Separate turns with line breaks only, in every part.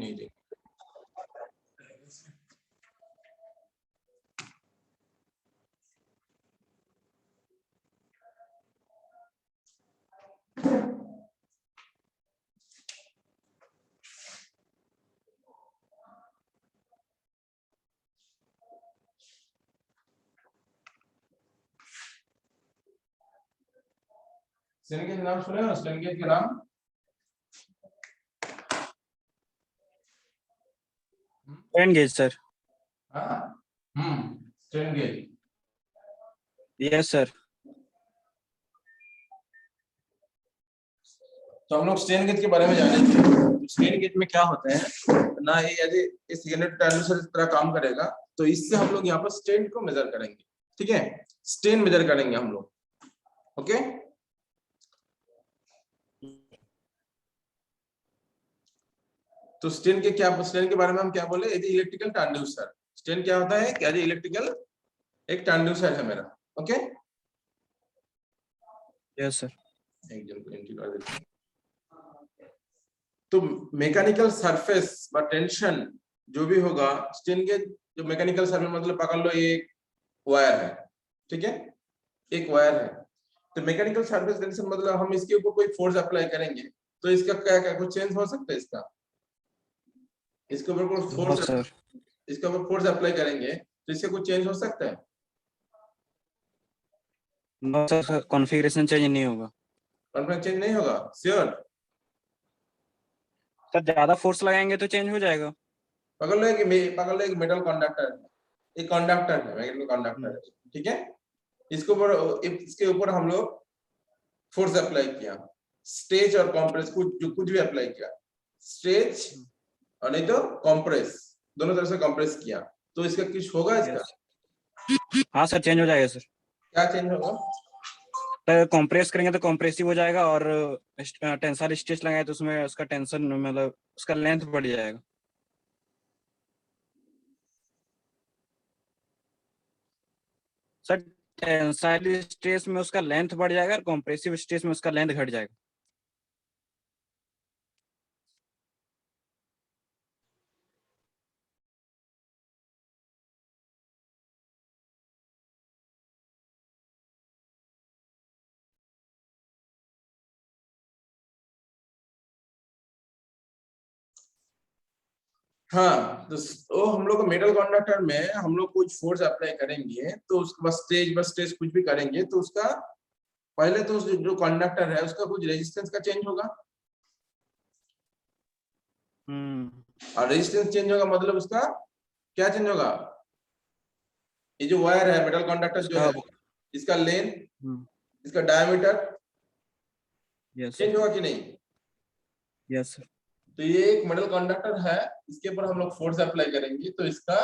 नहीं strain gauge नाम सुने हो? स्ट्रेन गेज के नाम
strain gauge sir.
Strain gauge.
Yes sir.
तो हम लोग स्ट्रेन गेज के बारे में जानेंगे। स्ट्रेन गेज में क्या होता है ना, ये यदि इस यूनिट ट्रांसड्यूसर इस तरह काम करेगा तो इससे हम लोग यहाँ पर स्ट्रेन को मेजर करेंगे। ठीक है, स्ट्रेन मेजर करेंगे हम लोग। ओके, तो स्ट्रेन के बारे में हम क्या बोले? यदि इलेक्ट्रिकल ट्रांसड्यूसर, स्ट्रेन क्या होता है? क्या इलेक्ट्रिकल एक ट्रांसड्यूसर है मेरा। Okay,
yes sir.
तो मैकेनिकल सरफेस বা टेंशन जो भी होगा, स्ट्रेन के जो मैकेनिकल सरफेस मतलब पकड़ लो ये एक वायर है, ठीक है, एक वायर है। तो मैकेनिकल सरफेस टेंशन मतलब हम इसके ऊपर कोई फोर्स अप्लाई करेंगे तो इसका क्या क्या कुछ चेंज हो सकता है? इसके ऊपर कोई फोर्स, इसके ऊपर फोर्स अप्लाई करेंगे तो इससे कुछ चेंज हो सकता है?
नो सर, कॉन्फ़िगरेशन चेंज नहीं होगा।
कॉन्फिगरेशन चेंज नहीं होगा? श्योर?
सर ज्यादा फोर्स लगाएंगे तो चेंज हो जाएगा।
पकड़ लो एक मेटल कंडक्टर है, एक कंडक्टर है, मैग्नेटिक कंडक्टर है, ठीक है। इसके ऊपर हम लोग फोर्स अप्लाई किया, स्ट्रेच और कंप्रेस, कुछ भी अप्लाई किया, स्ट्रेच और नहीं तो कंप्रेस, दोनों तरफ से कंप्रेस किया, तो इसका कुछ होगा? इसका
हाँ सर, चेंज हो जाएगा सर।
क्या चेंज होगा?
तो कंप्रेस करेंगे तो कंप्रेसिव हो जाएगा, और टेंसर स्ट्रेच लगाए तो उसमें उसका टेंशन मतलब उसका लेंथ बढ़ जाएगा। सर टेंसाइल स्ट्रेस में उसका लेंथ बढ़ जाएगा और कंप्रेसिव स्ट्रेस में उसका लेंथ घट जाएगा।
हाँ, तो हम लोग मेटल कंडक्टर में हम लोग कुछ फोर्स अप्लाई करेंगे तो उसके बाद स्ट्रेच कुछ भी करेंगे तो उसका पहले तो जो कंडक्टर है उसका कुछ रेजिस्टेंस का चेंज होगा, और रेजिस्टेंस चेंज होगा मतलब उसका क्या चेंज होगा? ये जो वायर है, मेटल कंडक्टर जो है, इसका लेंथ, इसका डायमीटर चेंज होगा कि नहीं?
Yes sir.
तो ये एक मेटल कंडक्टर है, इसके ऊपर हम लोग फोर्स अप्लाई करेंगे तो इसका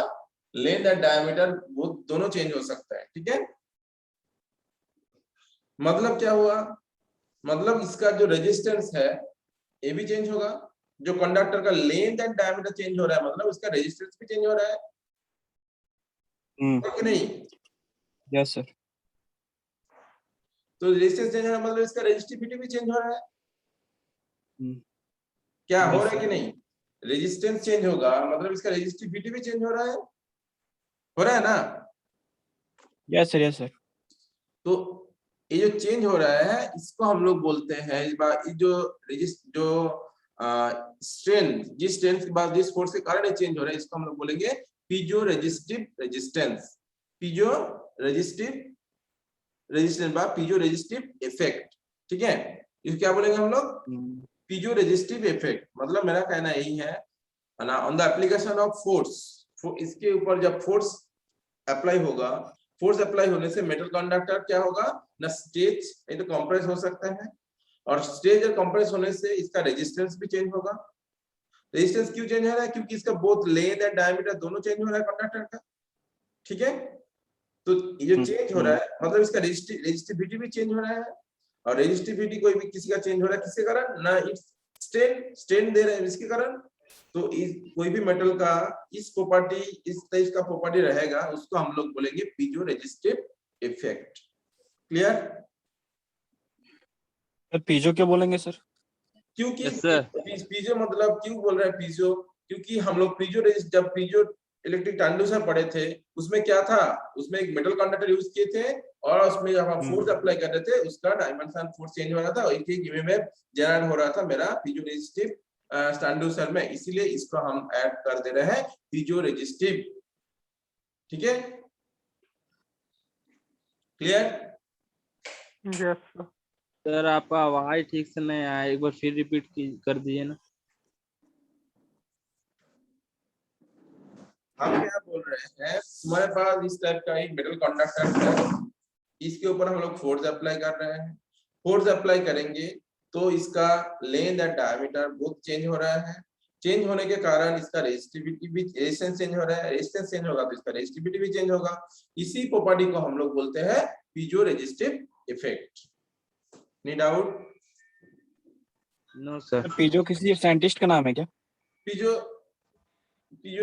लेंथ और डायमीटर वो दोनों चेंज हो सकता है, ठीक है। मतलब क्या हुआ? मतलब इसका जो रेजिस्टेंस है ये भी चेंज होगा, जो कंडक्टर का लेंथ एंड डायमीटर चेंज हो रहा है मतलब उसका रेजिस्टेंस भी चेंज हो रहा है, कि नहीं?
Yes sir.
तो रेजिस्टेंस चेंज हो रहा है मतलब इसका रेजिस्टिविटी भी चेंज हो रहा है। क्या हो रहा है कि नहीं? रेजिस्टेंस चेंज होगा मतलब इसका रेजिस्टिविटी भी चेंज हो रहा है ना?
Yes sir, yes sir.
तो ये जो चेंज हो रहा है इसको हम लोग बोलते हैं, जो स्ट्रेन, जिस स्ट्रेन के बाद जिस फोर्स के कारण ये चेंज हो रहा है इसको हम लोग बोलेंगे piezo resistive resistance, piezo resistance बा पीजो रेजिस्टिव इफेक्ट, ठीक है। इसको क्या बोलेंगे हम लोग? Piezo resistive effect. मतलब मेरा कहना यही है ना, on the application of force, इसके ऊपर जब फोर्स अप्लाई होगा, फोर्स अप्लाई होने से मेटल कंडक्टर क्या होगा ना, स्ट्रेच नहीं तो कंप्रेस हो सकता है, और स्ट्रेच और कंप्रेस होने से इसका रेजिस्टेंस भी चेंज होगा। रेजिस्टेंस क्यों चेंज हो रहा है? क्योंकि इसका बोथ लेंथ एंड डायमीटर दोनों चेंज हो रहा है कंडक्टर का, ठीक है। तो ये जो चेंज हो रहा है मतलब इसका रेजिस्टिविटी भी चेंज हो रहा है, और रेजिस्टिविटी कोई भी किसी का चेंज हो रहा है किसके कारण ना, स्ट्रेन दे रहे हैं इसके कारण। तो कोई भी मेटल का इस प्रॉपर्टी, इस टाइप का प्रॉपर्टी रहेगा उसको हम लोग बोलेंगे piezo resistive effect. Clear?
Piezo क्यों बोलेंगे सर?
क्योंकि
yes, sir.
पीजो मतलब क्यों बोल रहे हैं पीजो? क्योंकि हम लोग जब पीजो इलेक्ट्रिक ट्रांसड्यूसर पढ़े थे उसमें क्या था, उसमें एक मेटल कंडक्टर यूज किए थे और उसमें जब हम फोर्स अप्लाई कर रहे थे उसका डायमेंशन फोर्स चेंज हो रहा था और एक ईएमएफ जनरेट हो रहा था मेरा पीजो रेजिस्टिव ट्रांसड्यूसर में, इसीलिए इसको हम ऐड कर दे रहे हैं पीजो रेजिस्टिव। ठीक है, क्लियर?
यस
सर आपका आवाज ठीक से नहीं आया, एक बार फिर रिपीट कर दीजिए ना।
हम क्या बोल रहे हैं, तुम्हारे पास इस टाइप का एक मेटल कंडक्टर है, इसके ऊपर हम लोग फोर्स अप्लाई कर रहे हैं। फोर्स अप्लाई करेंगे तो इसका लेंथ एंड डायमीटर बहुत चेंज हो रहा है। चेंज होने के कारण इसका रेजिस्टिविटी भी, रेजिस्टेंस चेंज हो रहा है, रेजिस्टेंस चेंज होगा तो इसका रेजिस्टिविटी भी चेंज होगा। इसी प्रॉपर्टी को हम लोग बोलते हैं piezo resistive effect. Any doubt?
No sir.
Piezo किसी साइंटिस्ट का नाम है क्या?
पीजो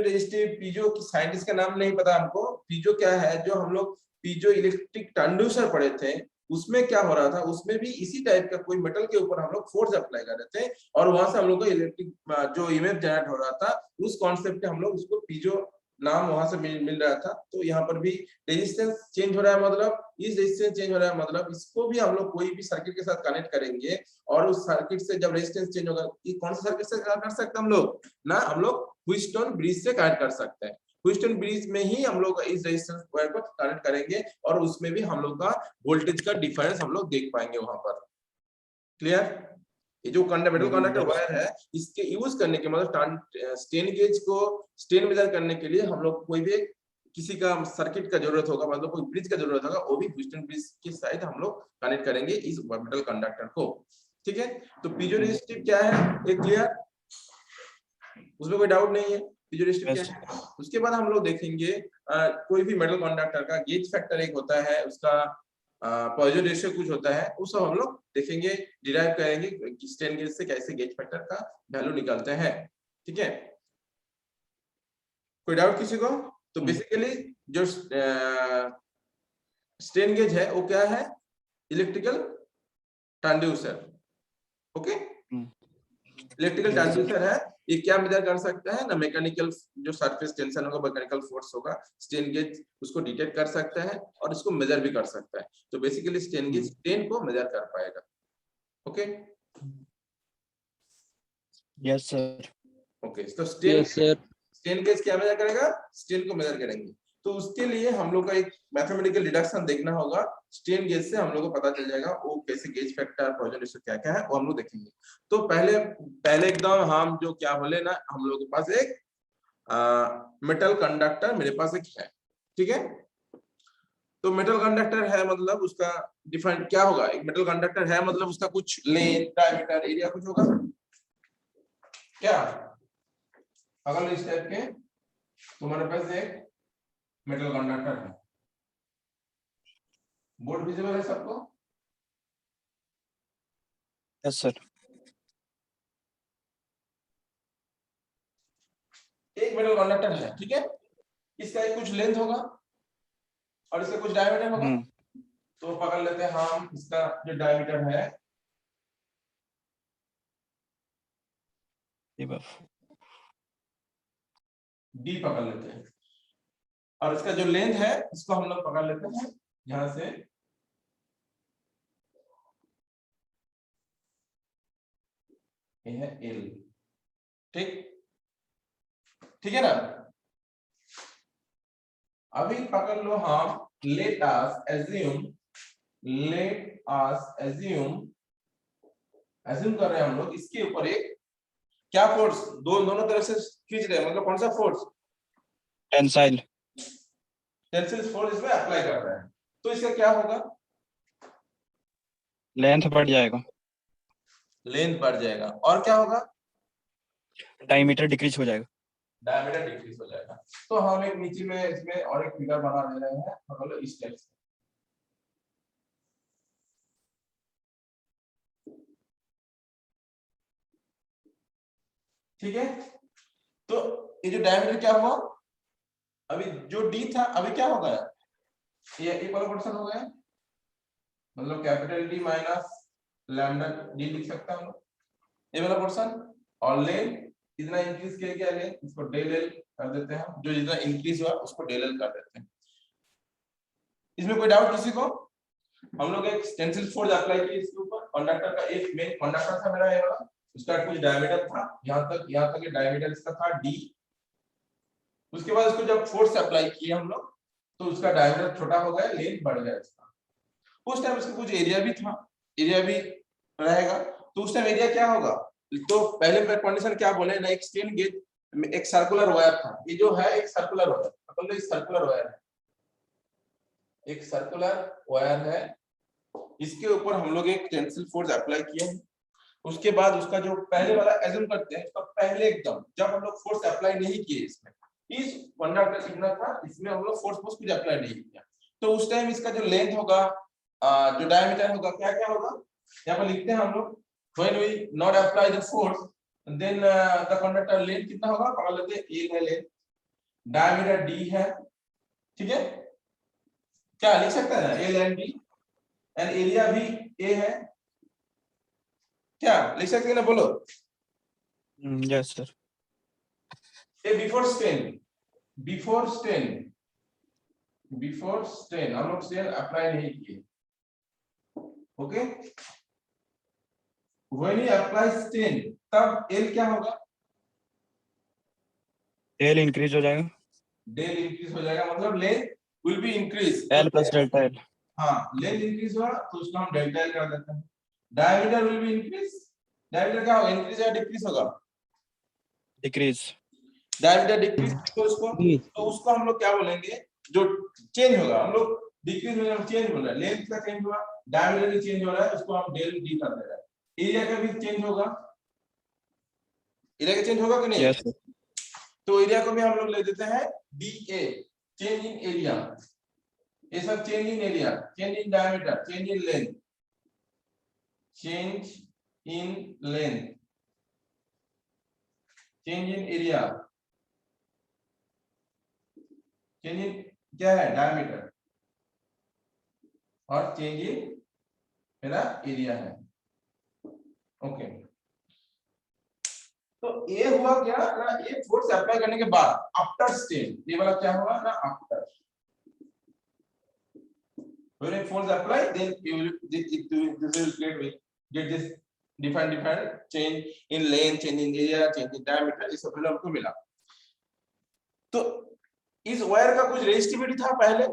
रेजिस्टिव, पीजो की साइंटिस्ट का नाम नहीं पता हमको। पीजो क्या है, जो हम लोग पीजो इलेक्ट्रिक ट्रांसड्यूसर पढ़े थे उसमें क्या हो रहा था, उसमें भी इसी टाइप का कोई मेटल के ऊपर हम लोग फोर्स अप्लाई कर रहे थे और वहां से हम लोग को इलेक्ट्रिक जो ईएमएफ जनरेट हो रहा था, उस कॉन्सेप्ट पे हम लोग उसको पीजो नाम वहां से मिल रहा था। तो यहाँ पर भी रेजिस्टेंस चेंज हो रहा है, मतलब इस रेजिस्टेंस चेंज हो रहा है, मतलब इसको भी हम लोग कोई भी सर्किट के साथ कनेक्ट करेंगे और उस सर्किट से जब रेजिस्टेंस चेंज होगा, ये कौन सा सर्किट से कनेक्ट कर सकते हैं हम लोग ना, हम लोग व्हीटस्टोन ब्रिज से कनेक्ट कर सकते हैं। व्हीटस्टोन ब्रिज में ही हम लोग इस रेजिस्टेंस वायर को कनेक्ट करेंगे और उसमें भी हम लोग का वोल्टेज का डिफरेंस हम लोग देख पाएंगे वहां पर। क्लियर? ये जो मेटल कंडक्टर वायर है, इसके यूज करने के मतलब स्ट्रेन गेज को स्ट्रेन मेजर करने के लिए हम लोग कोई भी किसी का सर्किट का जरूरत होगा, मतलब कोई ब्रिज का जरूरत होगा, वो भी व्हीटस्टोन ब्रिज के साथ हम लोग कनेक्ट करेंगे इस मेटल कंडक्टर को। ठीक है, तो पीजो रेजिस्टिव क्या है, एक क्लियर, उसमें कोई डाउट नहीं है। पीजो रेजिस्टिव क्या है? उसके बाद हम लोग देखेंगे कोई भी मेटल कंडक्टर का गेज फैक्टर एक होता है, उसका पॉइजन रेशियो कुछ होता है, वो सब हम लोग देखेंगे, डिराइव करेंगे कि स्ट्रेन गेज से कैसे गेज फैक्टर का वैल्यू निकालते हैं। ठीक है, कोई डाउट किसी को? तो बेसिकली जो स्ट्रेन गेज है वो क्या है, electrical transducer. Okay, electrical transducer है, ये क्या मेजर कर सकता है ना, मैकेनिकल जो सरफेस टेंशन होगा, मैकेनिकल फोर्स होगा, स्ट्रेन गेज उसको डिटेक्ट कर सकता है और इसको मेजर भी कर सकता है। तो बेसिकली स्ट्रेन गेज स्ट्रेन को मेजर कर पाएगा। Okay,
yes sir.
ओके, तो strain
yes sir.
Strain gauge क्या मेजर करेगा, स्ट्रेन को मेजर करेंगे। तो उसके लिए हम लोग का एक मैथमेटिकल डिडक्शन देखना होगा, स्ट्रेन गेज से हम लोग को पता चल जाएगा वो कैसे गेज फैक्टर, पॉइजन रेशियो क्या क्या है, वो हम लोग देखेंगे। तो पहले एकदम हम जो क्या बोले ना, हम लोग के पास एक मेटल कंडक्टर मेरे पास एक है। ठीक है, तो मेटल कंडक्टर है मतलब उसका डिफाइन क्या होगा, एक मेटल कंडक्टर है मतलब उसका कुछ लेंथ, डायमीटर, एरिया कुछ होगा क्या? अगर इस टाइप के तुम्हारे पास एक मेटल कंडक्टर है, बोर्ड विजिबल है सबको?
Yes sir.
एक मेटल कंडक्टर है, ठीक है, इसका एक कुछ लेंथ होगा और इसका कुछ डायमीटर होगा। तो पकड़ लेते हैं हम इसका जो डायमीटर है, डी पकड़ लेते हैं, और इसका जो लेंथ है इसको हम लोग पकड़ लेते हैं यहां से, ये है एल। ठीक, ठीक है ना? अभी पकड़ लो हम, लेट अस एज्यूम कर रहे हैं हम लोग इसके ऊपर एक क्या फोर्स दोनों तरफ से खींच रहे हैं, मतलब कौन सा फोर्स,
टेंसाइल
फोर्स इसमें अप्लाई कर रहे हैं। तो इसका क्या होगा,
लेंथ बढ़ जाएगा,
लेंथ बढ़ जाएगा, और क्या होगा,
डायमीटर डिक्रीज हो जाएगा,
डायमीटर डिक्रीज हो जाएगा। तो हम एक नीचे में इसमें और एक फिगर बना दे रहे हैं, मतलब इस टाइप से। ठीक है, तो ये जो डायमीटर क्या हुआ, अभी जो डी था अभी क्या हो गया, ये एक वाला पोर्शन हो गया, मतलब capital D minus lambda D लिख सकता हूं ये वाला पोर्शन, और लेंथ इतना इंक्रीज किया क्या ले, इसको डेल एल कर देते हैं, जो जितना इंक्रीज हुआ उसको डेल एल कर देते हैं। इसमें कोई डाउट किसी को? हम लोग एक टेंसिल फोर्स अप्लाई किए इसके ऊपर, कंडक्टर का एक मेन कंडक्टर था मेरा ये वाला, उसका कुछ डायमीटर था, यहाँ तक ये डायमीटर इसका था d। उसके बाद उसको जब फोर्स अप्लाई किए हम लोग तो उसका डायमीटर छोटा हो गया, लेंथ बढ़ गया इसका। उस टाइम इसका कुछ एरिया भी था, एरिया भी रहेगा, तो उस टाइम एरिया क्या होगा? तो पहले कंडीशन क्या बोले ना, एक स्ट्रेन गेज, एक सर्कुलर वायर था, ये जो है एक सर्कुलर वायर, मतलब एक सर्कुलर वायर है, एक सर्कुलर वायर है, इसके ऊपर हम लोग एक टेंसिल फोर्स अप्लाई किए हैं। उसके बाद उसका जो पहले वाला एज्यूम करते हैं, उसका पहले एकदम जब हम लोग फोर्स अप्लाई नहीं किए इसमें, इस कंडक्टर कितना था, इसमें हम लोग फोर्स कुछ अप्लाई नहीं किया, तो उस टाइम इसका जो लेंथ होगा, जो डायमीटर होगा, क्या क्या होगा यहाँ पर लिखते हैं हम लोग, when we not apply the force then the conductor length कितना होगा, पकड़ लेते हैं a है लेंथ, डायमीटर d है, ठीक है, क्या लिख सकते हैं ना, a length d and area भी a है, क्या लिख सकते हैं ना, बोलो।
Yes sir.
A before stain हम लोग स्टेन अप्लाई नहीं किए, okay, when you apply stain तब एल क्या होगा,
एल इंक्रीज हो जाएगा,
डेल इंक्रीज हो जाएगा, मतलब length will be increase,
L plus delta L.
हाँ लेंथ इंक्रीज हुआ तो उसको हम डेल्टा एल कर देते हैं। Diameter will be increase, diameter क्या होगा, इंक्रीज या डिक्रीज होगा,
डिक्रीज।
डायमीटर डिक्रीज, तो उसको हम लोग क्या बोलेंगे, जो चेंज होगा, हम लोग डिक्रीज में हम चेंज बोल रहे हैं, लेंथ का चेंज हुआ, डायमीटर भी चेंज हो रहा है, उसको हम डेल डी कर दे रहे हैं। एरिया का भी चेंज होगा, एरिया का चेंज होगा कि नहीं?
Yes sir.
तो एरिया को भी हम लोग ले देते हैं D A, change in area, ये सब change in area, change in diameter, change in length, change in length, change in area, change in क्या है, डायमीटर, और चेंज इन मेरा एरिया है, ओके। तो ये हुआ क्या ना, ये फोर्स अप्लाई करने के बाद आफ्टर स्टेन, ये वाला क्या हुआ ना, after when a force apply then you will this will get this different change in length, change in area, change in diameter, इस सब हमको मिला। तो इस वायर का कुछ रेजिस्टिविटी था पहले,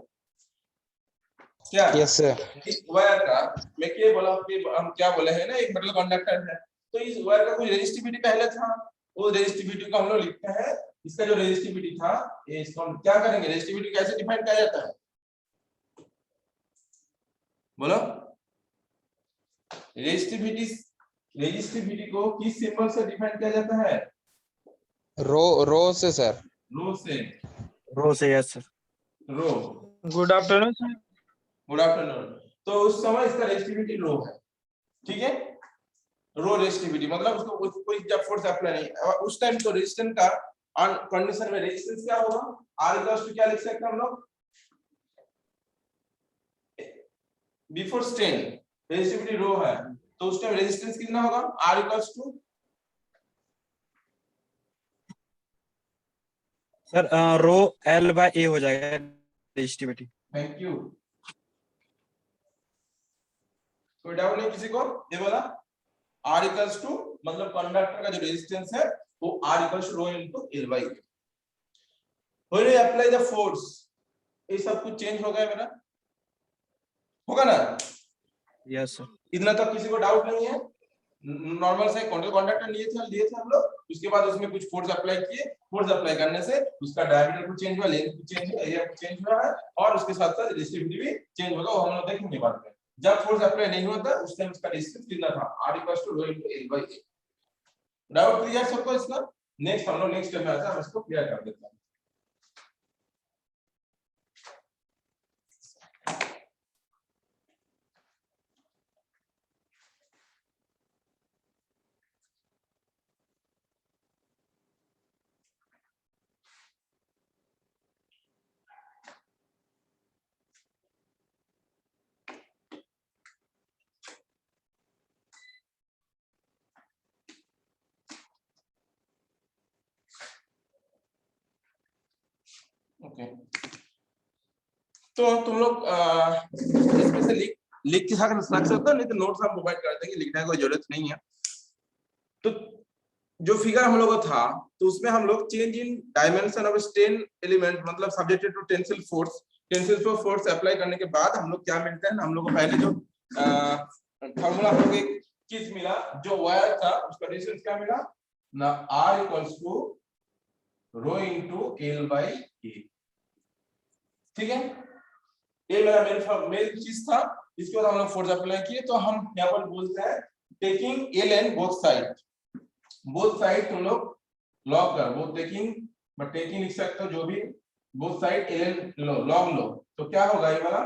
क्या?
Yes sir.
इस वायर का मैं क्या बोला कि हम क्या बोले हैं ना, एक मेटल कंडक्टर है, तो इस वायर का कुछ रेजिस्टिविटी पहले था, वो रेजिस्टिविटी को हम लोग लिखते हैं, इसका जो रेजिस्टिविटी था, ये इसको हम क्या करेंगे, रेजिस्टिविटी कैसे डिफाइन किया जाता है, बोलो। रेजिस्टिविटी को किस सिंबल से डिफाइन किया जाता है?
रो से सर।
रो से,
रो से, yes sir.
Rho.
Good afternoon sir.
Good afternoon. तो उस समय इसका रेजिस्टिविटी रो है, ठीक है, रो रेजिस्टिविटी मतलब उसको कोई जब फोर्स अप्लाई नहीं, उस टाइम तो रेजिस्टेंस का कंडीशन में रेजिस्टेंस क्या होगा, आर इक्वल्स टू क्या लिख सकते हैं हम लोग, बिफोर स्टेन रेजिस्टिविटी रो है, तो उस टाइम रेजिस्टेंस कितना होगा, R equals to
sir rho L by A हो जाएगा रेजिस्टिविटी।
Thank you. कोई डाउट नहीं किसी को, ये वाला आर इक्वल्स टू मतलब कंडक्टर का जो रेजिस्टेंस है वो R equals to rho into L by A. When you apply the force, ये सब कुछ चेंज हो गया मेरा, होगा ना?
Yes sir.
इतना तक किसी को डाउट नहीं है? नॉर्मल से कंडक्टर लिए थे हम लोग, उसके बाद उसमें कुछ फोर्स अप्लाई किए, फोर्स अप्लाई करने से उसका डायमीटर कुछ चेंज हुआ, लेंथ कुछ चेंज हुआ, एरिया कुछ चेंज हुआ है, और उसके साथ साथ रेजिस्टिविटी भी चेंज होगा, वो हम लोग देखेंगे बाद में। जब फोर्स अप्लाई नहीं होता उस टाइम उसका रेजिस्टेंस कितना था, R = ρ × L / A। Doubt clear सबको इसका? नेक्स्ट हम लोग नेक्स्ट स्टेप में आते हैं, हम इसको क्लियर कर देते हैं। ओके, तो तुम लोग इसमें से लिख के रख सकते हो, नहीं तो नोट्स हम प्रोवाइड कर देंगे, लिखने की कोई जरूरत नहीं है। तो जो फिगर हम लोग का था, तो उसमें हम लोग change in dimension of strain element मतलब subjected to tensile force apply करने के बाद हम लोग क्या मिलता है ना, हम लोग को पहले जो फार्मूला हम लोग एक चीज मिला, जो वायर था उसका रेजिस्टेंस क्या मिला ना, R equals to rho into L by A। ठीक है, ये मेरा मेन चीज था। इसके बाद हम लोग फोर्स अप्लाई किए, तो हम यहाँ पर बोलते हैं टेकिंग Ln बोथ साइड तुम लोग लॉग कर, बोथ टेकिंग लिख सकते हो, जो भी बोथ साइड Ln लॉग लो, तो क्या होगा ये वाला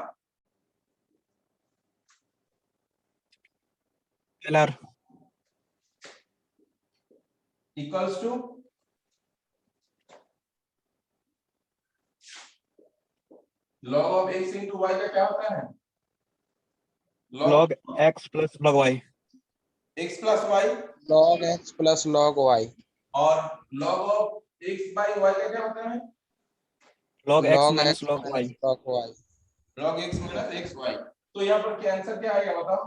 LR
equals to log of x into y का क्या होता है,
log x plus log y,
x plus y,
log x plus log y,
और log of x by y का क्या होता है,
log x
log
minus
x
log y।
minus log y।
log x minus x y। तो यहाँ पर क्या answer क्या आएगा बताओ?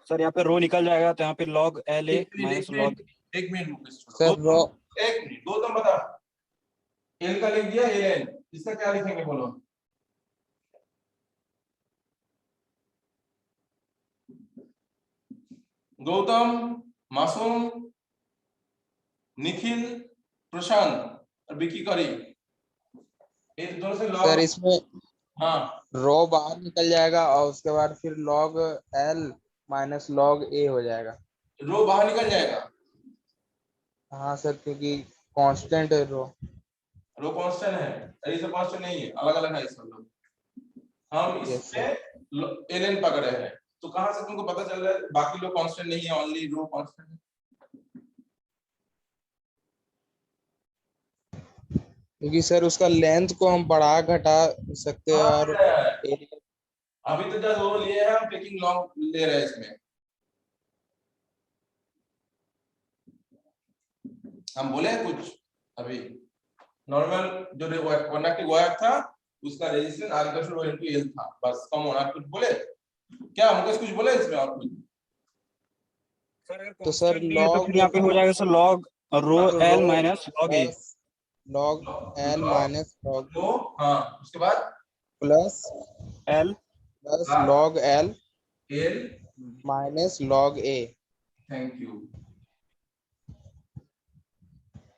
सर यहाँ पे रो निकल जाएगा, तो यहाँ पे log LA
एक
minus
मिनट
log,
एक मिनट मुकेश छोड़ो,
सर रो
एक मिनट गौतम बता, L का लिख दिया Ln, इसका क्या लिखेंगे बोलो? गौतम, मासूम, निखिल, प्रशांत और विकी करी, एक दोनों से
सर
लॉग,
इसमें
हाँ
रो बाहर निकल जाएगा और उसके बाद फिर log L minus log A हो जाएगा।
रो बाहर निकल जाएगा,
हाँ सर, क्योंकि कांस्टेंट है रो।
रो कांस्टेंट है, अरे सब कांस्टेंट नहीं है, अलग अलग है सब लोग। हम
Yes,
इसमें Ln पकड़े हैं, तो कहां से तुमको पता चल रहा है बाकी लोग कांस्टेंट नहीं है, ओनली रो कांस्टेंट है?
क्योंकि सर उसका लेंथ को हम बढ़ा घटा सकते हैं और area
अभी तो जस्ट वो लिए हैं, हम टेकिंग लॉन्ग ले रहे हैं इसमें, हम बोले हैं कुछ अभी नॉर्मल जो कंडक्टिंग वायर था उसका resistance R equal to rho into L था, बस कम होना, कुछ बोले क्या मुकेश, कुछ बोले इसमें और कुछ?
तो सर
तो
log
फिर यहाँ पे हो जाएगा sir log rho L minus log A,
log L minus log
तो हाँ उसके बाद
plus
L
log L
L,
minus log A।
Thank you,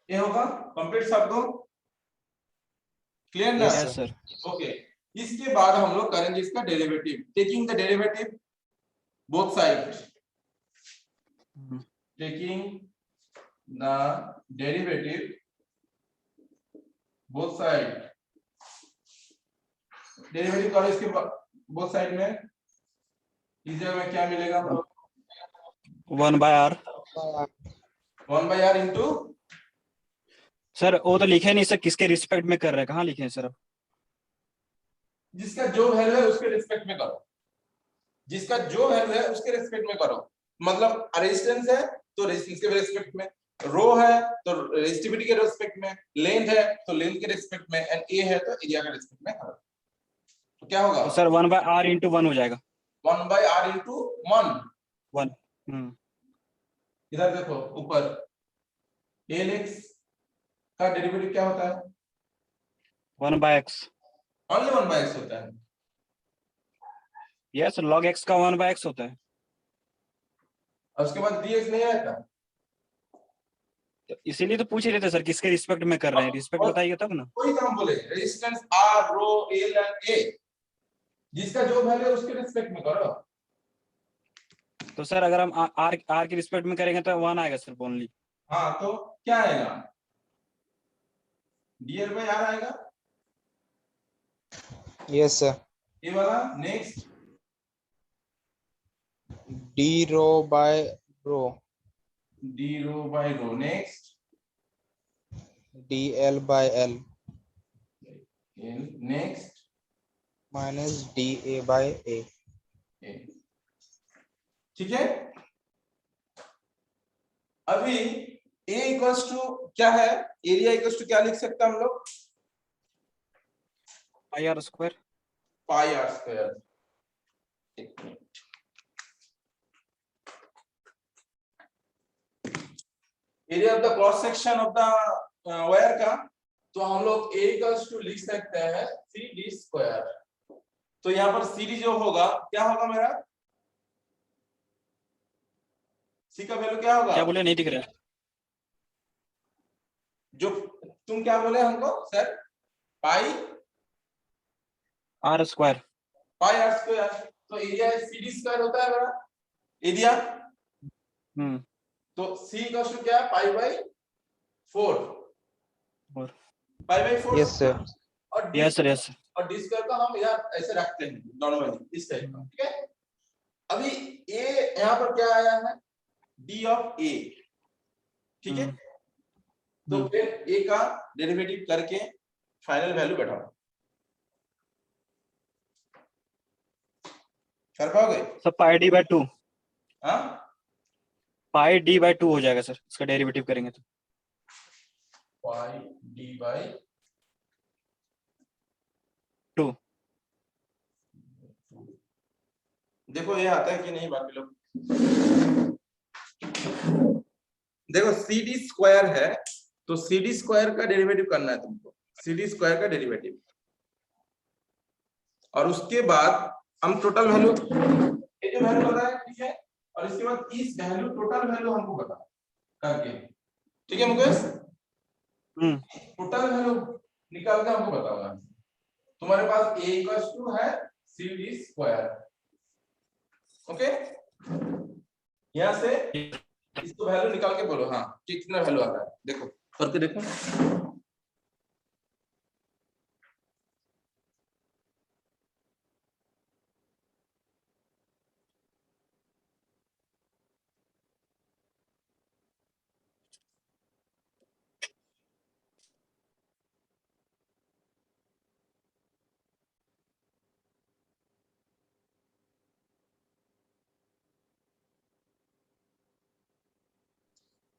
ये होगा कंप्लीट सब दो, क्लियर ना?
Yes,
yes sir.
ओके, इसके बाद हम लोग करेंगे इसका derivative, taking the derivative both side, taking the derivative both side, derivative करो इसके बोथ साइड में, इस जगह में क्या मिलेगा हम लोग?
1/r।
1/r इनटू,
सर वो तो लिखे नहीं सर, किसके रिस्पेक्ट में कर रहे हैं, कहाँ लिखे हैं सर अब?
जिसका जो वैल्यू है उसके रिस्पेक्ट में करो, जिसका जो वैल्यू है उसके रिस्पेक्ट में करो, मतलब रेजिस्टेंस है तो रेजिस्टेंस के रिस्पेक्ट में, रो है तो रेजिस्टिविटी के रिस्पेक्ट में, लेंथ है तो लेंथ के रिस्पेक्ट में, एंड ए है तो एरिया के रिस्पेक्ट में करो, तो क्या होगा?
तो सर 1/r into 1 हो जाएगा।
1/r into 1,
1।
इधर देखो ऊपर, Lx का डेरिवेटिव क्या होता है?
1/x।
ओनली 1/x होता है,
यस log x का 1/x होता है।
और उसके बाद dx नहीं रहता,
तो इसीलिए तो पूछ ही रहे थे सर, किसके रिस्पेक्ट में कर रहे हैं, रिस्पेक्ट बताइए तब ना।
कोई काम बोले resistance R rho L and A, जिसका जो वैल्यू है उसके रिस्पेक्ट में करो।
तो सर अगर हम r के रिस्पेक्ट में करेंगे तो 1 आएगा सिर्फ ओनली।
हाँ तो क्या आएगा? dl by r आएगा,
यस सर।
ये वाला। Next
d rho by rho,
d rho by rho, next
dl by l
next
minus da by a।
ठीक है, अभी ए इक्वल्स टू क्या है, एरिया इक्वल्स टू क्या लिख सकते हैं हम लोग,
pi R square.
Pi R square. एक minute, area of the cross section of the wire का, तो हम लोग ए इक्वल्स टू लिख सकते हैं सी डी स्क्वायर। तो यहाँ पर सी डी जो होगा क्या होगा मेरा, सी का वैल्यू क्या होगा,
क्या बोले, नहीं दिख रहा है।
जो तुम क्या बोले हमको sir, pi
R square.
Pi R square. तो एरिया सी डी स्क्वायर होता है मेरा एरिया। तो सी का क्या है, पाई बाई 4,
और
पाई बाई 4।
Yes sir.
और
यस सर, यस सर।
और डी स्क्वायर को हम यार ऐसे रखते हैं नॉर्मली इस टाइप का, ठीक है। अभी ए यहाँ पर क्या आया है, डी ऑफ ए, ठीक है। तो फिर ए का डेरिवेटिव करके फाइनल वैल्यू बैठाओ, कर पाओगे?
सब पाई डी बाई 2,
हाँ,
पाई डी बाई 2 हो जाएगा सर, इसका डेरिवेटिव करेंगे तो।
पाई डी बाई
2।
देखो ये आता है कि नहीं बाकी लोग, देखो सी डी स्क्वायर है, तो सी डी स्क्वायर का डेरिवेटिव करना है तुमको, सी डी स्क्वायर का डेरिवेटिव। और उसके बाद हम टोटल वैल्यू, ये जो वैल्यू बताया ठीक है, और इसके बाद इस वैल्यू टोटल वैल्यू हमको बता करके, ठीक है मुकेश, टोटल वैल्यू निकाल के हमको बताओगा। तुम्हारे पास a इक्वल्स टू है सी डी स्क्वायर, ओके। यहाँ से इसको वैल्यू निकाल के बोलो, हाँ कितना वैल्यू आता है, देखो करके देखो।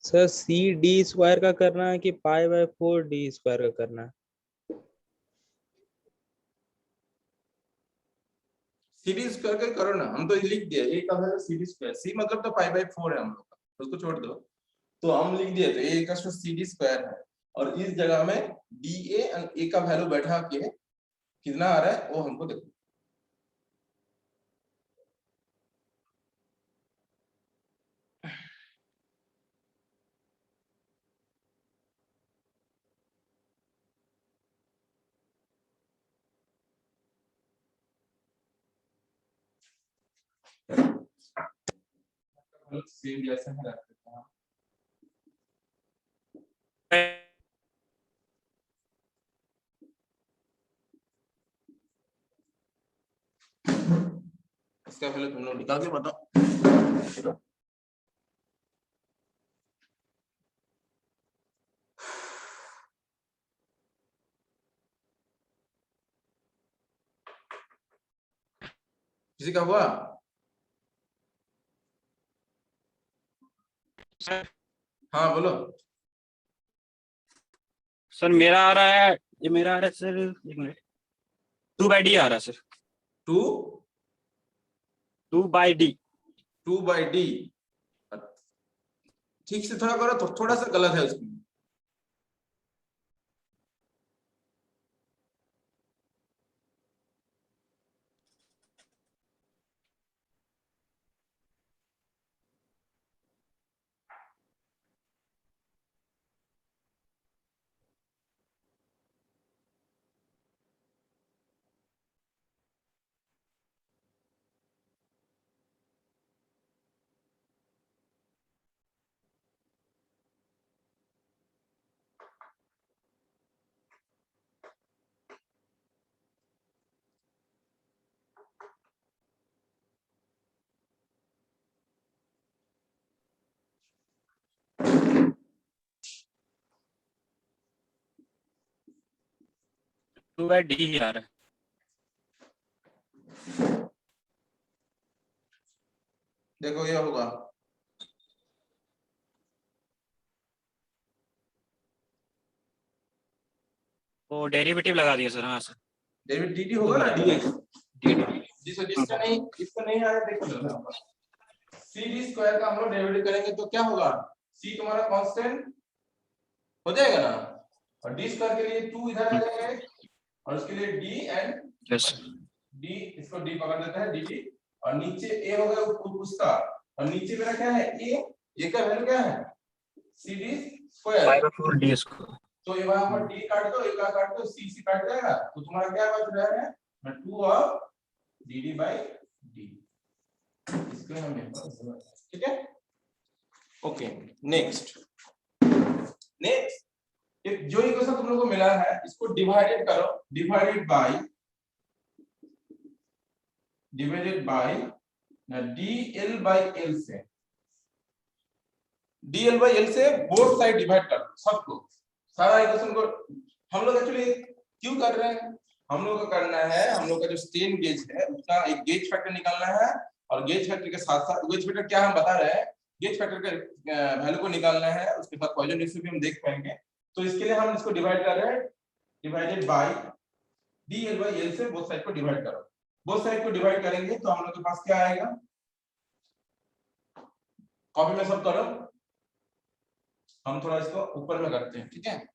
सर सी डी स्क्वायर का करना है कि पाई बाय 4 डी स्क्वायर का करना है?
सीडी स्क्वायर का करो ना, हम तो लिख दिए a का वैल्यू सीडी स्क्वायर, सी मतलब तो पाई बाय 4 है हम लोग का, उसको छोड़ दो। तो हम लिख दिए तो a equals to CD square है, और इस जगह में डी ए एंड a का वैल्यू बैठा के कितना आ रहा है वो हमको देखो। सेम जैसा है रख देते हैं। इसका वैल्यू तुम लोग निकाल के बताओ। किसी का हुआ? हाँ बोलो।
सर मेरा आ रहा है, ये मेरा आ रहा है सर, एक मिनट, 2 बाई डी आ रहा है sir.
2
by D.
2 by D, ठीक से थोड़ा करो, तो थोड़ा सा गलत है उसमें।
टू बाई डी ही आ रहा है।
देखो ये होगा
वो डेरिवेटिव लगा दिया सर। हाँ सर,
डेरिवेटिव dt होगा ना dx,
dt।
जिसका नहीं, इसको नहीं आया देखो जरा, c d स्क्वायर का हम लोग डेरिवेटिव करेंगे तो क्या होगा, c तुम्हारा कांस्टेंट हो जाएगा ना, और d स्क्वायर के लिए 2 इधर आ जाएगा, और उसके लिए d एंड
यस
d, इसको d पकड़ देता है dt, और नीचे a होगा उसका, और नीचे मेरा क्या है a का वैल्यू क्या है c d square,
5/4 d square.
तो ये वहां पर d काट दो, a का काट दो, c c काट जाएगा, तो तुम्हारा क्या बच रहा है 2 ऑफ dd by d, इसको हमें ठीक है। ओके नेक्स्ट एक जो इक्वेशन तुम लोगों को मिला है इसको डिवाइडेड करो, divided by dl by l से, dl by l से बोथ साइड डिवाइड कर दो सबको, सारा इक्वेशन को। हम लोग एक्चुअली क्यों कर रहे हैं, हम लोग का करना है, हम लोग का जो स्ट्रेन गेज है उसका एक गेज फैक्टर निकालना है, और गेज फैक्टर के साथ साथ गेज फैक्टर क्या हम बता रहे हैं, गेज फैक्टर के वैल्यू को निकालना है, उसके साथ पॉइजन रेशियो भी हम देख पाएंगे। तो इसके लिए हम इसको डिवाइड कर रहे हैं, divided by dl by l से बोथ साइड को डिवाइड करो, बोथ साइड को डिवाइड करेंगे तो हम लोग के पास क्या आएगा, कॉपी में सब करो, हम थोड़ा इसको ऊपर में करते हैं, ठीक है।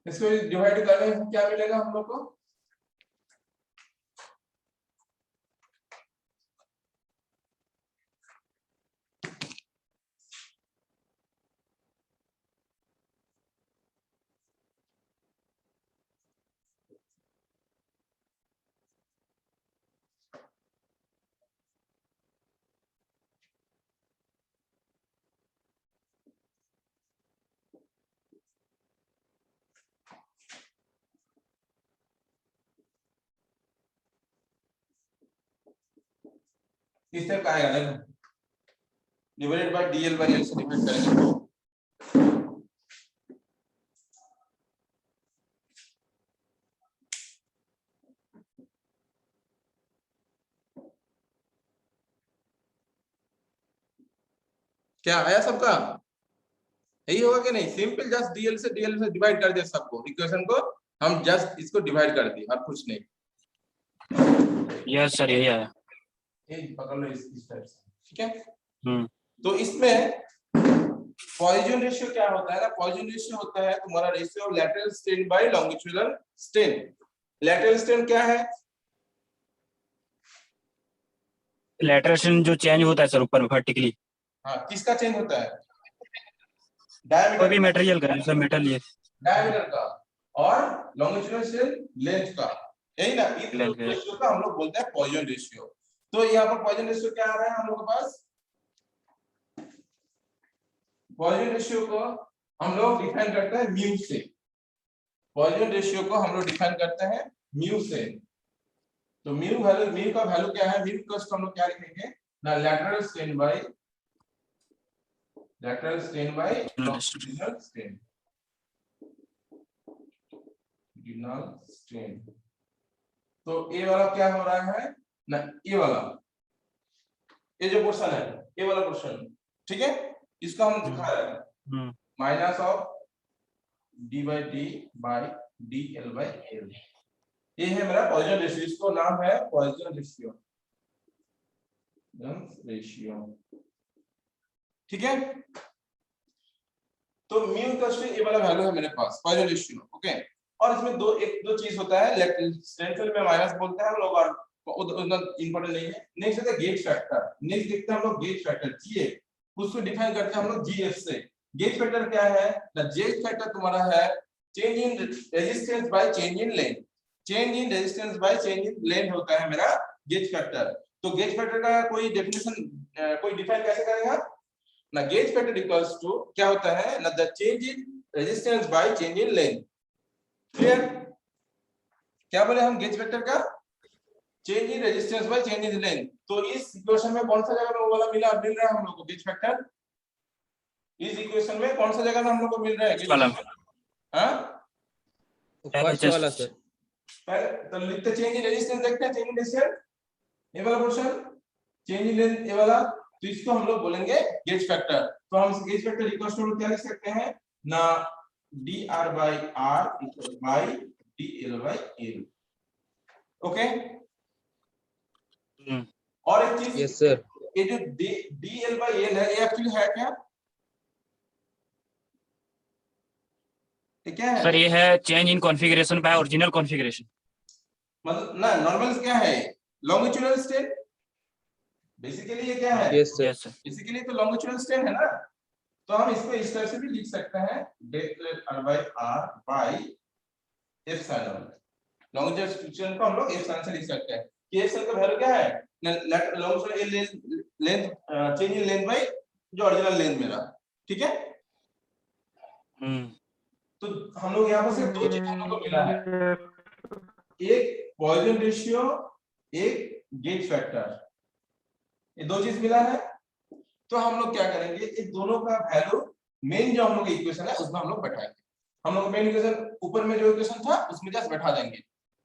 इसको डिवाइड करने से क्या मिलेगा हम लोग को, किस टाइप का आएगा, देखो divided by dl by l से डिवाइड करेंगे, क्या आया सबका, यही होगा कि नहीं, सिंपल जस्ट dl से डिवाइड कर दिया सबको, इक्वेशन को हम जस्ट इसको डिवाइड कर दिए और कुछ नहीं।
यस सर, यही आया।
ये पकड़ लो इस टाइप से, ठीक है।
हम्म।
तो इसमें पॉइजन रेशियो क्या होता है ना, पॉइजन रेशियो होता है तुम्हारा ratio of lateral strain by longitudinal strain. Lateral strain क्या है,
लेटरल स्ट्रेन जो चेंज होता है सर ऊपर में वर्टिकली।
हाँ किसका चेंज होता है,
कोई भी
डायमीटर,
मटेरियल का, जैसे मेटल ये
डायमीटर का, और लॉन्गिट्यूडनल स्ट्रेन लेंथ का, यही ना, इस
Length का।
रेशियो का हम लोग बोलते हैं पॉइजन रेशियो। तो यहाँ पर पॉइजन रेशियो क्या आ रहा है हम लोग के पास, पॉइजन रेशियो को हम लोग डिफाइन करते हैं म्यू से, पॉइजन रेशियो को हम लोग डिफाइन करते हैं म्यू से। तो म्यू वैल्यू, म्यू का वैल्यू क्या है, म्यू का हम लोग क्या लिखेंगे ना, lateral strain by longitudinal strain, strain. तो ए वाला क्या हो रहा है ना, ए वाला, ये जो पोर्शन है, ए वाला पोर्शन, ठीक है, इसको हम दिखा रहे हैं minus of d by d by dl by l, ये है मेरा पॉइजन रेशियो, इसको नाम है पॉइजन रेशियो, ठीक है। तो म्यू का ये वाला वैल्यू है मेरे पास पॉइजन रेशियो, ओके। और इसमें दो चीज होता है, स्ट्रेंथ में माइनस बोलते हैं हम लोग, और उतना इंपॉर्टेंट नहीं है। नेक्स्ट है गेज फैक्टर, नेक्स्ट देखते हैं हम लोग गेज फैक्टर GA, उसको डिफाइन करते हैं हम लोग GF से। गेज फैक्टर क्या है ना, गेज फैक्टर तुम्हारा है change in resistance by change in length, change in resistance by change in length होता है मेरा गेज फैक्टर। तो गेज फैक्टर का कोई डेफिनेशन, कोई डिफाइन कैसे करेगा ना, गेज फैक्टर इक्वल्स टू क्या होता है ना, the change in resistance by change in length, clear. क्या बोले हम गेज वेक्टर का change in resistance by change in length. तो इस इक्वेशन में कौन सा जगह में वो वाला मिल रहा है हम लोग को गेज फैक्टर, इस इक्वेशन में कौन सा जगह में हम लोग को मिल रहा है
वाला
हाँ
फर्स्ट वाला सर।
पहले तो लिखते चेंज इन रेजिस्टेंस, देखते हैं चेंज इन रेजिस्टेंस ये वाला पोर्शन, चेंज इन लेंथ ये वाला, तो इसको हम लोग बोलेंगे गेज फैक्टर। तो हम गेज फैक्टर इक्वल टू क्या लिख सकते हैं ना dr by r equal by dl by l। Okay और एक चीज
यस सर।
ये जो dl by l है ये एक्चुअली है क्या, ये क्या है
सर ये है change in configuration by original configuration.
मतलब ना नॉर्मल क्या है लॉन्गिट्यूडनल स्ट्रेन, बेसिकली ये क्या है
yes sir.
Yes sir.
Basically तो लॉन्गिट्यूडनल स्ट्रेन है ना, तो हम इसको इस तरह से भी लिख सकते हैं del r by r by epsilon. Longitudinal strain को हम लोग एप्सिलॉन से लिख सकते हैं कि एप्सिलॉन का वैल्यू क्या है longitudinal length change in length bye जो ओरिजिनल लेंथ मेरा, ठीक है। तो हम लोग यहाँ पर सिर्फ दो चीज हम लोग को मिला है, एक पॉइजन रेशियो एक गेज फैक्टर, ये दो चीज मिला है। तो हम लोग क्या करेंगे इस दोनों का वैल्यू मेन जो हम लोग इक्वेशन है उसमें हम लोग बैठाएंगे। हम लोग मेन इक्वेशन ऊपर में जो इक्वेशन था उसमें जस्ट बैठा देंगे,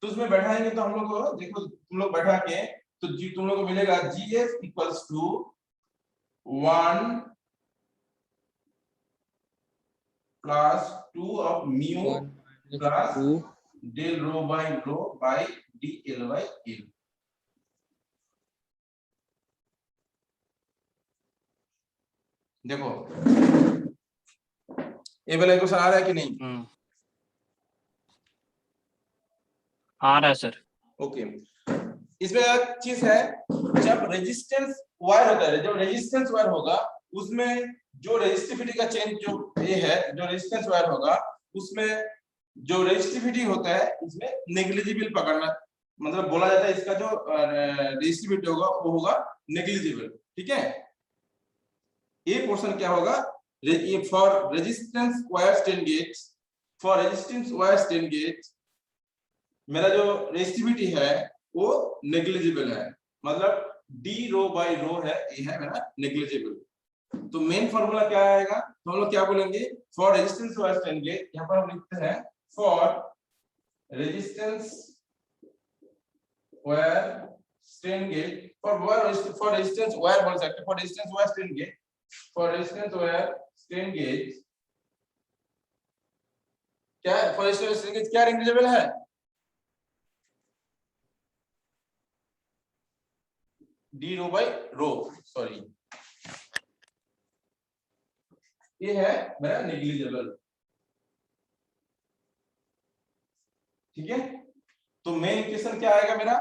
तो उसमें बैठाएंगे तो हम लोग को देखो तुम लोग बैठा के तो जी तुम लोग को मिलेगा GF equals to 1 plus 2 of mu plus del rho by dl by l। देखो ये वाला क्वेश्चन आ रहा है कि नहीं,
आ रहा है सर।
ओके इसमें एक चीज है जब रेजिस्टेंस वायर होता है, जब रेजिस्टेंस वायर होगा उसमें जो रेजिस्टिविटी का चेंज जो ये है जो रेजिस्टेंस वायर होगा उसमें जो रेजिस्टिविटी होता है इसमें नेग्लिजिबल पकड़ना, मतलब बोला जाता है इसका जो रेजिस्टिविटी होगा वो होगा नेग्लिजिबल, ठीक है। ये पोर्शन क्या होगा for resistance wire strain gauge, for resistance wire strain gauge मेरा जो रेजिस्टिविटी है वो नेग्लिजिबल है, मतलब d रो बाय रो है ये है मेरा नेग्लिजिबल। तो मेन फार्मूला क्या आएगा तो हम लोग क्या बोलेंगे for resistance wire strain gauge, यहाँ पर हम लिखते हैं for resistance wire strain gauge, for resistance wire बोल सकते हैं, for resistance wire strain gauge, for resistance wire strain gauge क्या है, फॉर रेजिस्टेंस स्ट्रेन गेज क्या नेग्लिजिबल है d rho by row, sorry ये है मेरा नेग्लिजिबल, ठीक है। तो मेन इक्वेशन क्या आएगा मेरा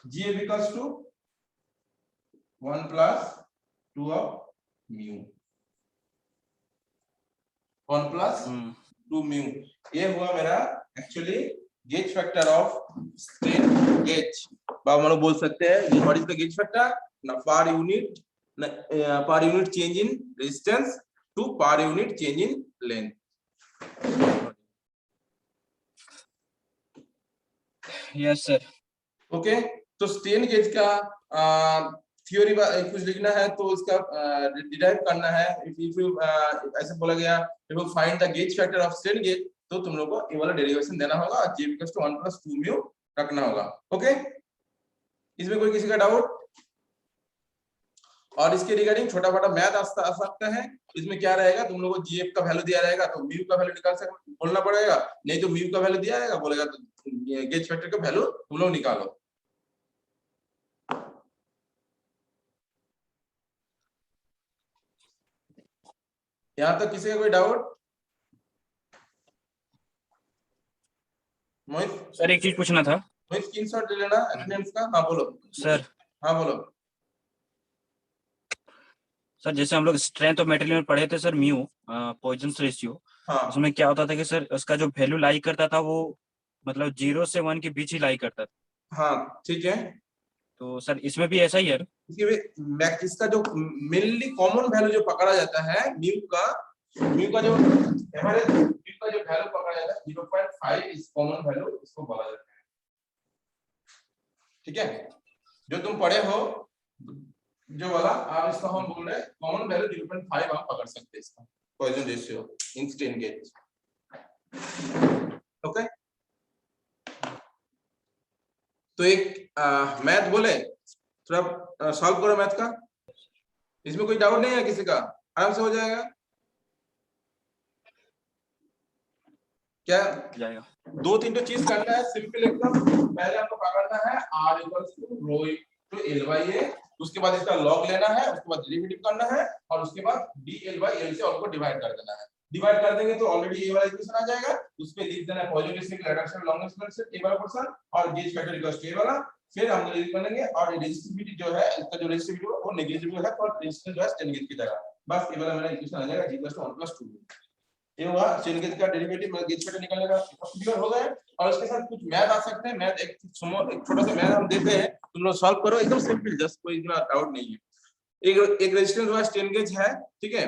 GF equals to 1 plus 2 of mu, 1 plus 2 mu, ये हुआ मेरा actually gauge factor of strain gauge. बाबा मानो बोल सकते हैं ये what is the gauge factor ना per unit change in resistance to per unit change in length.
Yes sir.
Okay तो स्ट्रेन गेज का थ्योरी कुछ लिखना है तो इसका डिराइव करना है, इफ यू ऐसे बोला गया if you find the gauge factor of strain gauge तो तुम लोग को ये वाला डेरिवेशन देना होगा G equals to 1 plus 2 mu रखना होगा। ओके इसमें कोई किसी का डाउट, और इसके रिगार्डिंग छोटा मोटा मैथ आ सकता है। इसमें क्या रहेगा तुम लोगों को GF का वैल्यू दिया रहेगा तो म्यू का वैल्यू निकाल सकते बोलना पड़ेगा, नहीं तो म्यू का वैल्यू दिया रहेगा बोलेगा तो गेज फैक्टर का वैल्यू तुम लोग निकालो। यहाँ तक किसी का कोई डाउट? मोहित
सर एक चीज पूछना था।
मोहित स्क्रीनशॉट ले लेना अटेंडेंस का। हाँ बोलो
सर।
हाँ बोलो
सर जैसे हम लोग स्ट्रेंथ ऑफ मटेरियल में पढ़े थे सर म्यू पॉइजन रेशियो,
हाँ
उसमें क्या होता था कि सर उसका जो वैल्यू लाई करता था वो मतलब 0 से 1 के बीच ही लाई करता था।
हाँ ठीक है।
तो सर इसमें भी ऐसा ही है?
इसका जो मेनली कॉमन वैल्यू जो पकड़ा जाता है म्यू का जो एवरेज म्यू का जो वैल्यू पकड़ा जाता है 0.5 इस कॉमन वैल्यू इसको बोला जाता है। ठीक है, जो तुम पढ़े हो जो वाला, आप इसका हम बोल रहे हैं कॉमन वैल्यू 0.5 आप पकड़ सकते हैं इसका Poisson ratio in strain gauge. Okay, तो एक मैथ बोले, थोड़ा सॉल्व करो मैथ का, इसमें कोई डाउट नहीं है किसी का, आराम से हो जाएगा क्या?
जाएगा।
2-3 तो चीज करना है सिंपल एकदम। पहले आपको पकड़ना है r = rho * l/a, उसके बाद इसका लॉग लेना है, उसके बाद डेरिवेटिव करना है और उसके बाद dl/l से आपको डिवाइड कर देना है। डिवाइड कर देंगे तो ऑलरेडी ये वाला इक्वेशन आ जाएगा, उसपे लिख देना है positive signal reduction longest expression A वाला पोर्शन और gauge factor equal to A वाला। फिर हम लिख बनेंगे और रेजिस्टिविटी जो है, इसका जो रेजिस्टिविटी है वो नेग्लिजिबल है फॉर रेजिस्टेंस जो है स्ट्रेन गेज की तरह। बस ये वाला मेरा इक्वेशन आ जाएगा g = 1 + 2। ये हुआ स्ट्रेन गेज का डेरिवेटिव, मतलब गेज फैक्टर निकलने का क्लियर हो गया। और इसके साथ कुछ मैथ आ सकते हैं, मैथ एक छोटा सा मैथ हम देते हैं, तुम लोग सॉल्व करो, एकदम सिंपल, जस्ट कोई इतना डाउट नहीं है। एक रेजिस्टेंस वाला स्ट्रेन गेज है, ठीक है,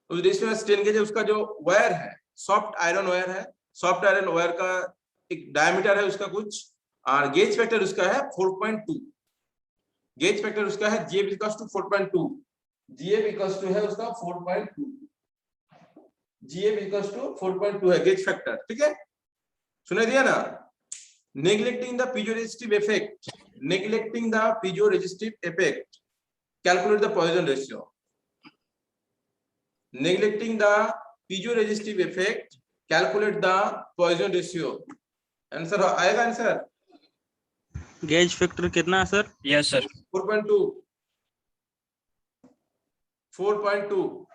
उस रेजिस्टेंस वाला स्ट्रेन गेज है, उसका जो वायर है सॉफ्ट आयरन वायर है, सॉफ्ट आयरन वायर का एक डायमीटर है उसका कुछ, और गेज फैक्टर उसका है 4.2, गेज फैक्टर उसका है GF = 4.2, GF = है उसका 4.2, GF = 4.2 है गेज फैक्टर, ठीक है, सुना दिया ना। Neglecting the piezoresistive effect, neglecting the piezoresistive effect, calculate the Poisson ratio. Neglecting the piezoresistive effect, calculate the Poisson ratio. Answer आएगा, आंसर
गेज फैक्टर कितना है सर?
Yes sir.
4.2, 4.2